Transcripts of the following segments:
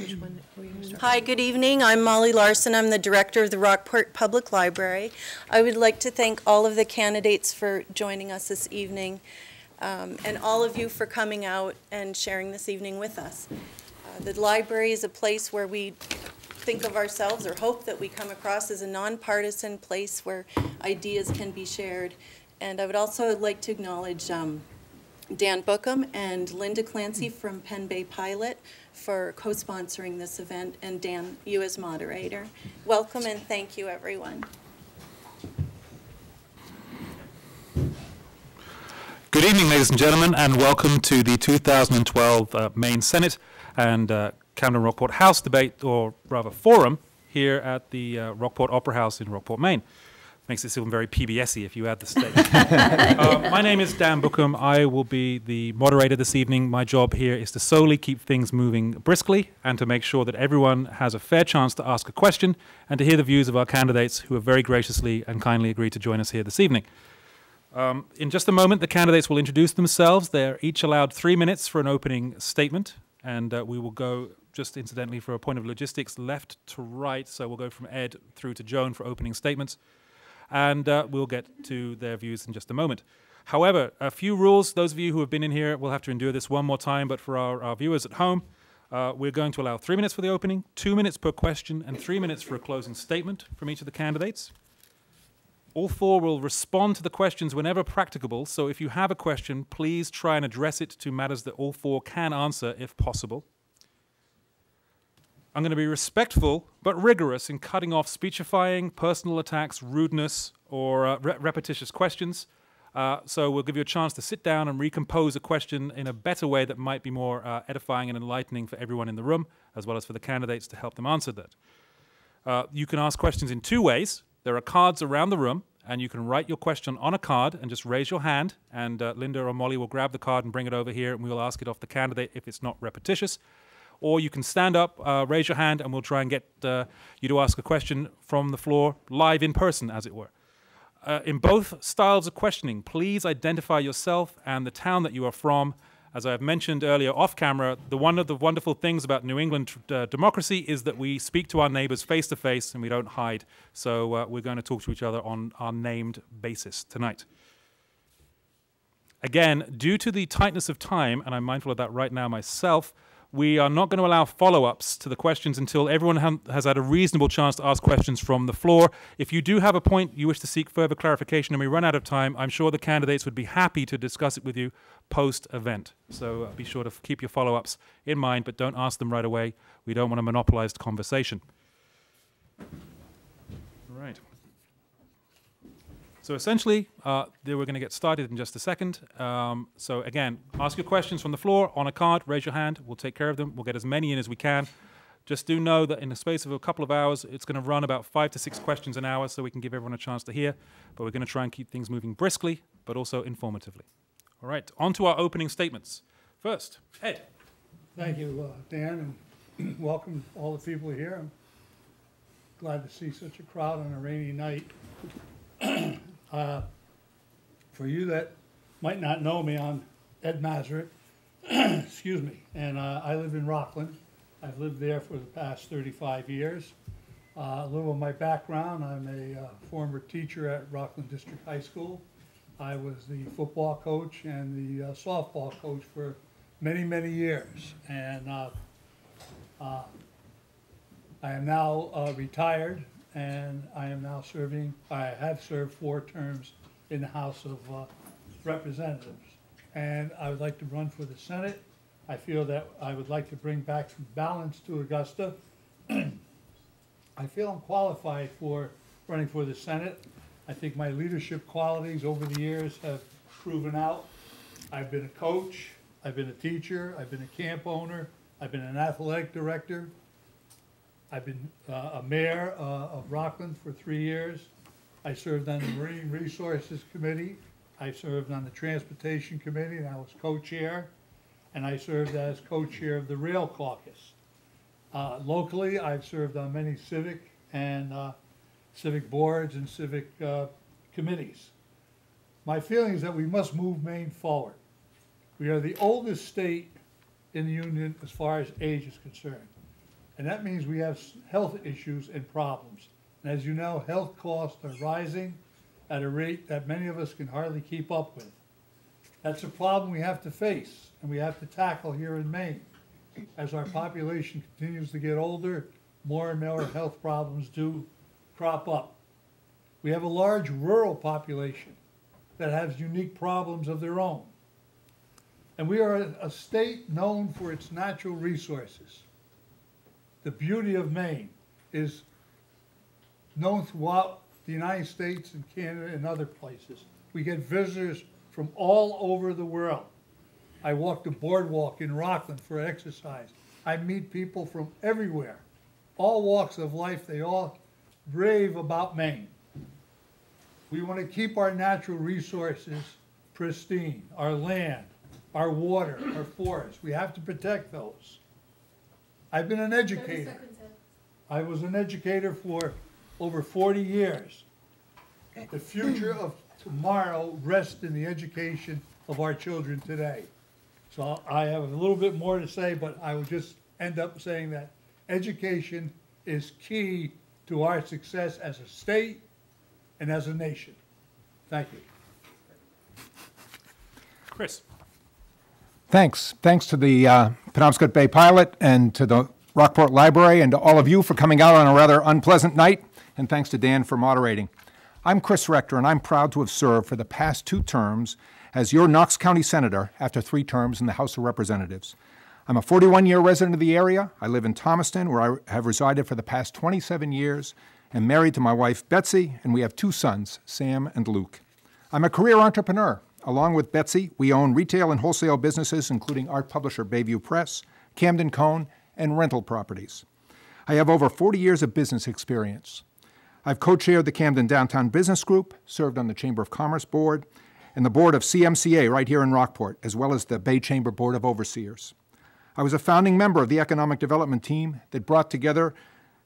Which one are you going to start? Hi, good evening. I'm Molly Larson. I'm the director of the Rockport Public Library. I would like to thank all of the candidates for joining us this evening, and all of you for coming out and sharing this evening with us. The library is a place where we think of ourselves, or hope that we come across, as a nonpartisan place where ideas can be shared. And I would also like to acknowledge Dan Bookham and Linda Clancy from Penn Bay Pilot for co-sponsoring this event, and Dan, you as moderator. Welcome and thank you, everyone. Good evening, ladies and gentlemen, and welcome to the 2012 Maine Senate and Camden Rockport House debate, or rather forum, here at the Rockport Opera House in Rockport, Maine. Makes it seem very PBS-y if you add the state. My name is Dan Bookham. I will be the moderator this evening. My job here is to solely keep things moving briskly and to make sure that everyone has a fair chance to ask a question and to hear the views of our candidates, who have very graciously and kindly agreed to join us here this evening. In just a moment, the candidates will introduce themselves. They're each allowed 3 minutes for an opening statement, and we will go, just incidentally, for a point of logistics, left to right. So we'll go from Ed through to Joan for opening statements. And we'll get to their views in just a moment. However, a few rules. Those of you who have been in here will have to endure this one more time, but for our viewers at home, we're going to allow 3 minutes for the opening, 2 minutes per question, and 3 minutes for a closing statement from each of the candidates. All four will respond to the questions whenever practicable, so if you have a question, please try and address it to matters that all four can answer if possible. I'm going to be respectful but rigorous in cutting off speechifying, personal attacks, rudeness, or repetitious questions. So we'll give you a chance to sit down and recompose a question in a better way that might be more edifying and enlightening for everyone in the room, as well as for the candidates to help them answer that. You can ask questions in two ways. There are cards around the room, and you can write your question on a card and just raise your hand, and Linda or Molly will grab the card and bring it over here, and we will ask it off the candidate if it's not repetitious. Or you can stand up, raise your hand, and we'll try and get you to ask a question from the floor, live in person, as it were. In both styles of questioning, please identify yourself and the town that you are from. As I've mentioned earlier off camera, one of the wonderful things about New England democracy is that we speak to our neighbors face to face and we don't hide. So we're going to talk to each other on our named basis tonight. Again, due to the tightness of time, and I'm mindful of that right now myself, we are not going to allow follow-ups to the questions until everyone has had a reasonable chance to ask questions from the floor. If you do have a point you wish to seek further clarification and we run out of time, I'm sure the candidates would be happy to discuss it with you post-event. So be sure to keep your follow-ups in mind, but don't ask them right away. We don't want a monopolized conversation. All right. So essentially, we're going to get started in just a second. So again, ask your questions from the floor on a card, raise your hand, we'll take care of them. We'll get as many in as we can. Just do know that in the space of a couple of hours, it's going to run about 5 to 6 questions an hour so we can give everyone a chance to hear. But we're going to try and keep things moving briskly, but also informatively. All right, on to our opening statements. First, Ed. Thank you, Dan, and welcome all the people here. I'm glad to see such a crowd on a rainy night. For you that might not know me, I'm Ed Mazurek, excuse me, and I live in Rockland. I've lived there for the past 35 years. A little of my background, I'm a former teacher at Rockland District High School. I was the football coach and the softball coach for many, many years. And I am now retired, and I am now serving, I have served 4 terms in the House of Representatives. And I would like to run for the Senate. I feel that I would like to bring back some balance to Augusta. I feel I'm qualified for running for the Senate. I think my leadership qualities over the years have proven out. I've been a coach, I've been a teacher, I've been a camp owner, I've been an athletic director. I've been a mayor of Rockland for 3 years. I served on the Marine Resources Committee. I served on the Transportation Committee, and I was co-chair. And I served as co-chair of the Rail Caucus. Locally, I've served on many civic boards and civic committees. My feeling is that we must move Maine forward. We are the oldest state in the Union as far as age is concerned. And that means we have health issues and problems. And as you know, health costs are rising at a rate that many of us can hardly keep up with. That's a problem we have to face and we have to tackle here in Maine. As our population continues to get older, more and more health problems do crop up. We have a large rural population that has unique problems of their own. And we are a state known for its natural resources. The beauty of Maine is known throughout the United States and Canada and other places. We get visitors from all over the world. I walk the boardwalk in Rockland for exercise. I meet people from everywhere, all walks of life. They all rave about Maine. We want to keep our natural resources pristine, our land, our water, our forests. We have to protect those. I've been an educator. I was an educator for over 40 years. The future of tomorrow rests in the education of our children today. So I have a little bit more to say, but I will just end up saying that education is key to our success as a state and as a nation. Thank you. Chris. Thanks. Thanks to the Penobscot Bay Pilot and to the Rockport Library and to all of you for coming out on a rather unpleasant night. And thanks to Dan for moderating. I'm Chris Rector, and I'm proud to have served for the past 2 terms as your Knox County Senator after 3 terms in the House of Representatives. I'm a 41-year resident of the area. I live in Thomaston, where I have resided for the past 27 years, and married to my wife, Betsy, and we have 2 sons, Sam and Luke. I'm a career entrepreneur. Along with Betsy, we own retail and wholesale businesses, including art publisher Bayview Press, Camden Cone, and rental properties. I have over 40 years of business experience. I've co-chaired the Camden Downtown Business Group, served on the Chamber of Commerce Board, and the board of CMCA right here in Rockport, as well as the Bay Chamber Board of Overseers. I was a founding member of the economic development team that brought together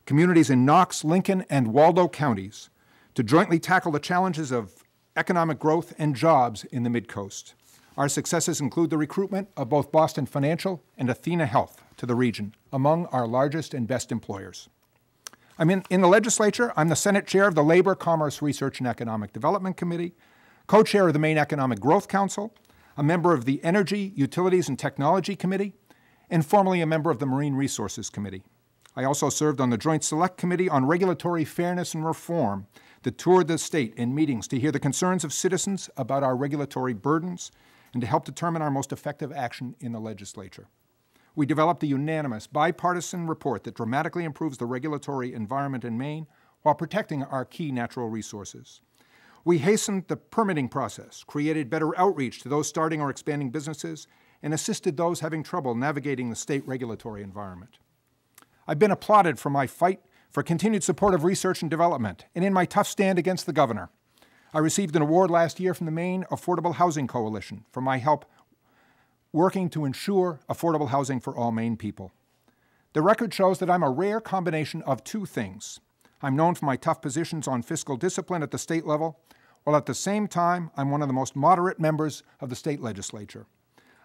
communities in Knox, Lincoln, and Waldo counties to jointly tackle the challenges of economic growth and jobs in the Mid-Coast. Our successes include the recruitment of both Boston Financial and Athena Health to the region, among our largest and best employers. I'm in the legislature. I'm the Senate Chair of the Labor, Commerce, Research, and Economic Development Committee, co-chair of the Maine Economic Growth Council, a member of the Energy, Utilities, and Technology Committee, and formerly a member of the Marine Resources Committee. I also served on the Joint Select Committee on Regulatory Fairness and Reform that toured the state in meetings to hear the concerns of citizens about our regulatory burdens and to help determine our most effective action in the legislature. We developed a unanimous, bipartisan report that dramatically improves the regulatory environment in Maine while protecting our key natural resources. We hastened the permitting process, created better outreach to those starting or expanding businesses, and assisted those having trouble navigating the state regulatory environment. I've been applauded for my fight for continued support of research and development, and in my tough stand against the governor. I received an award last year from the Maine Affordable Housing Coalition for my help working to ensure affordable housing for all Maine people. The record shows that I'm a rare combination of 2 things. I'm known for my tough positions on fiscal discipline at the state level, while at the same time, I'm one of the most moderate members of the state legislature.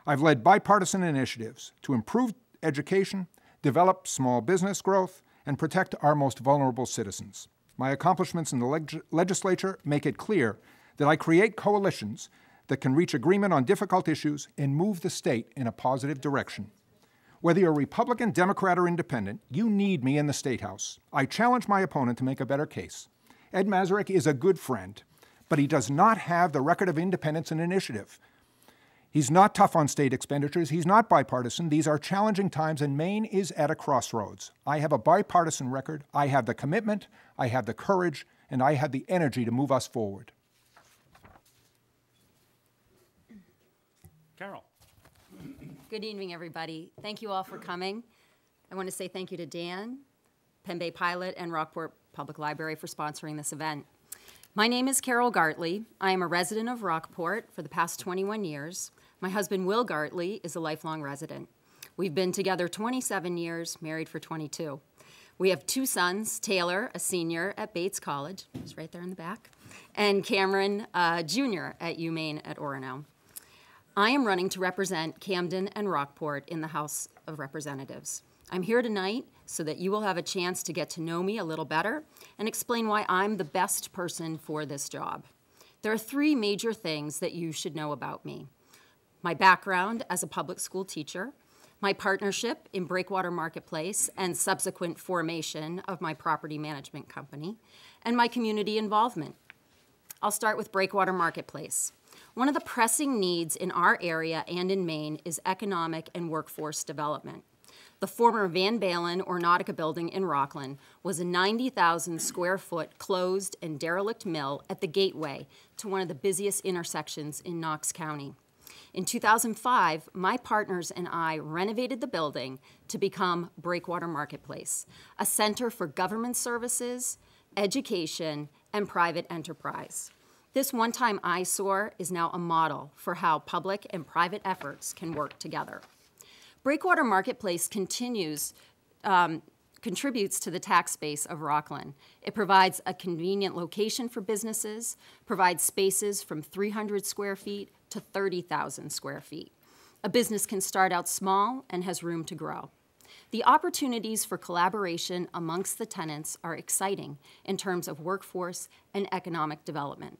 I've led bipartisan initiatives to improve education, develop small business growth, and protect our most vulnerable citizens. My accomplishments in the legislature make it clear that I create coalitions that can reach agreement on difficult issues and move the state in a positive direction. Whether you're Republican, Democrat, or Independent, you need me in the State House. I challenge my opponent to make a better case. Ed Mazurek is a good friend, but he does not have the record of independence and initiative. He's not tough on state expenditures. He's not bipartisan. These are challenging times, and Maine is at a crossroads. I have a bipartisan record. I have the commitment, I have the courage, and I have the energy to move us forward. Carole. Good evening, everybody. Thank you all for coming. I want to say thank you to Dan, Penn Bay Pilot, and Rockport Public Library for sponsoring this event. My name is Carole Gartley. I am a resident of Rockport for the past 21 years. My husband, Will Gartley, is a lifelong resident. We've been together 27 years, married for 22. We have 2 sons, Taylor, a senior at Bates College, he's right there in the back, and Cameron, junior at UMaine at Orono. I am running to represent Camden and Rockport in the House of Representatives. I'm here tonight so that you will have a chance to get to know me a little better and explain why I'm the best person for this job. There are three major things that you should know about me: my background as a public school teacher, my partnership in Breakwater Marketplace and subsequent formation of my property management company, and my community involvement. I'll start with Breakwater Marketplace. One of the pressing needs in our area and in Maine is economic and workforce development. The former Van Balen or Nautica building in Rockland was a 90,000 square foot closed and derelict mill at the gateway to one of the busiest intersections in Knox County. In 2005, my partners and I renovated the building to become Breakwater Marketplace, a center for government services, education, and private enterprise. This one-time eyesore is now a model for how public and private efforts can work together. Breakwater Marketplace contributes to the tax base of Rockland. It provides a convenient location for businesses, provides spaces from 300 square feet to 30,000 square feet. A business can start out small and has room to grow. The opportunities for collaboration amongst the tenants are exciting in terms of workforce and economic development.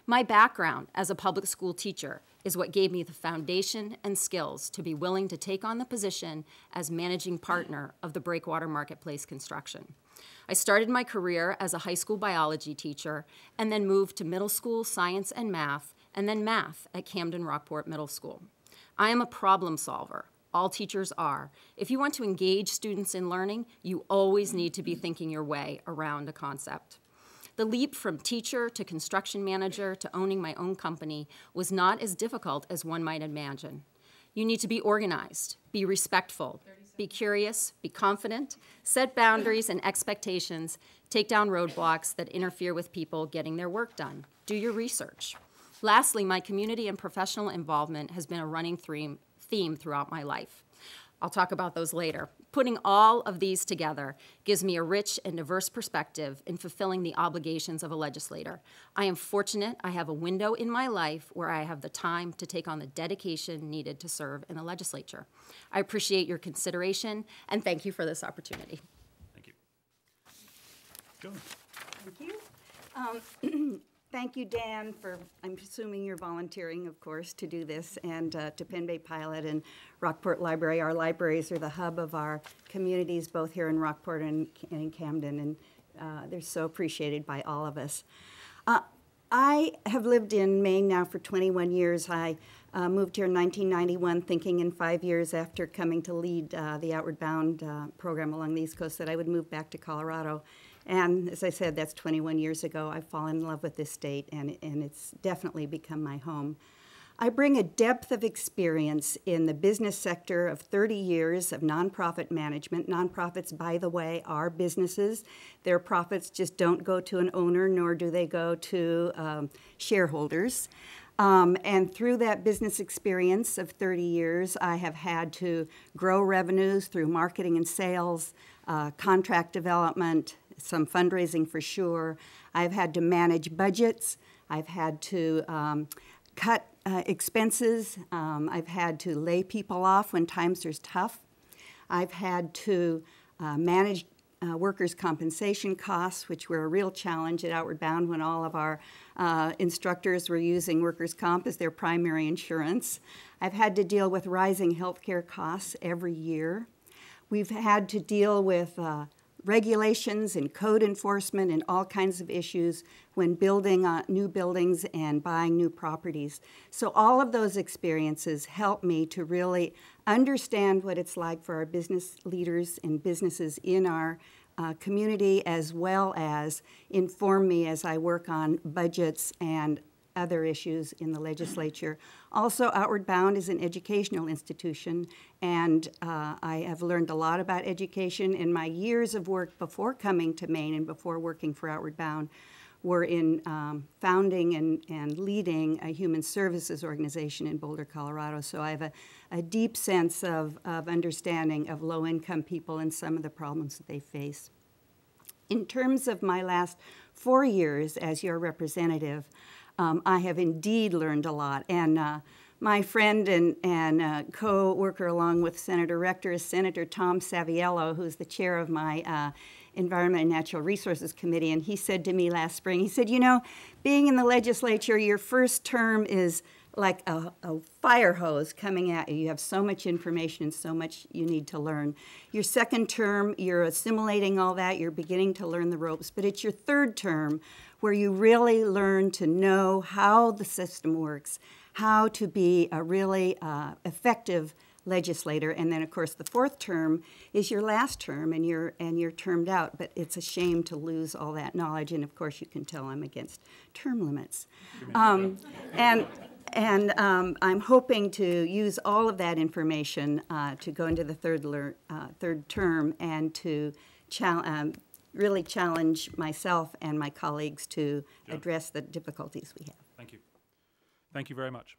My background as a public school teacher is what gave me the foundation and skills to be willing to take on the position as managing partner of the Breakwater Marketplace construction. I started my career as a high school biology teacher and then moved to middle school science and math at Camden Rockport Middle School. I am a problem solver. All teachers are. If you want to engage students in learning, you always need to be thinking your way around a concept. The leap from teacher to construction manager to owning my own company was not as difficult as one might imagine. You need to be organized, be respectful, be curious, be confident, set boundaries and expectations, take down roadblocks that interfere with people getting their work done. Do your research. Lastly, my community and professional involvement has been a running theme throughout my life. I'll talk about those later. Putting all of these together gives me a rich and diverse perspective in fulfilling the obligations of a legislator. I am fortunate I have a window in my life where I have the time to take on the dedication needed to serve in the legislature. I appreciate your consideration, and thank you for this opportunity. Thank you. Joan. Thank you. Thank you, Dan, for, I'm assuming you're volunteering, of course, to do this, and to Penn Bay Pilot and Rockport Library. Our libraries are the hub of our communities, both here in Rockport and in Camden, and they're so appreciated by all of us. I have lived in Maine now for 21 years. I moved here in 1991, thinking in 5 years after coming to lead the Outward Bound program along the East Coast that I would move back to Colorado. And as I said, that's 21 years ago. I've fallen in love with this state, and it's definitely become my home. I bring a depth of experience in the business sector of 30 years of nonprofit management. Nonprofits, by the way, are businesses. Their profits just don't go to an owner, nor do they go to shareholders. And through that business experience of 30 years, I have had to grow revenues through marketing and sales, contract development, some fundraising for sure. I've had to manage budgets. I've had to cut expenses. I've had to lay people off when times are tough. I've had to manage workers' compensation costs, which were a real challenge at Outward Bound when all of our instructors were using workers' comp as their primary insurance. I've had to deal with rising healthcare costs every year. We've had to deal with regulations and code enforcement and all kinds of issues when building new buildings and buying new properties. So all of those experiences help me to really understand what it's like for our business leaders and businesses in our community, as well as inform me as I work on budgets and other issues in the legislature. Also, Outward Bound is an educational institution, and I have learned a lot about education. In my years of work before coming to Maine and before working for Outward Bound were in founding and leading a human services organization in Boulder, Colorado. So I have a deep sense of understanding of low-income people and some of the problems that they face. In terms of my last 4 years as your representative, I have indeed learned a lot, and My friend and co-worker along with Senator Rector is Senator Tom Saviello, who's the chair of my Environment and Natural Resources Committee, and he said to me last spring, he said, you know, being in the legislature, your first term is like a fire hose coming at you. You have so much information and so much you need to learn. Your second term, you're assimilating all that, you're beginning to learn the ropes, but it's your third term where you really learn to know how the system works, how to be a really effective legislator, and then of course the fourth term is your last term, and you're termed out. But it's a shame to lose all that knowledge, and of course you can tell I'm against term limits. And I'm hoping to use all of that information to go into the third term and to really challenge myself and my colleagues to address the difficulties we have. Thank you. Thank you very much.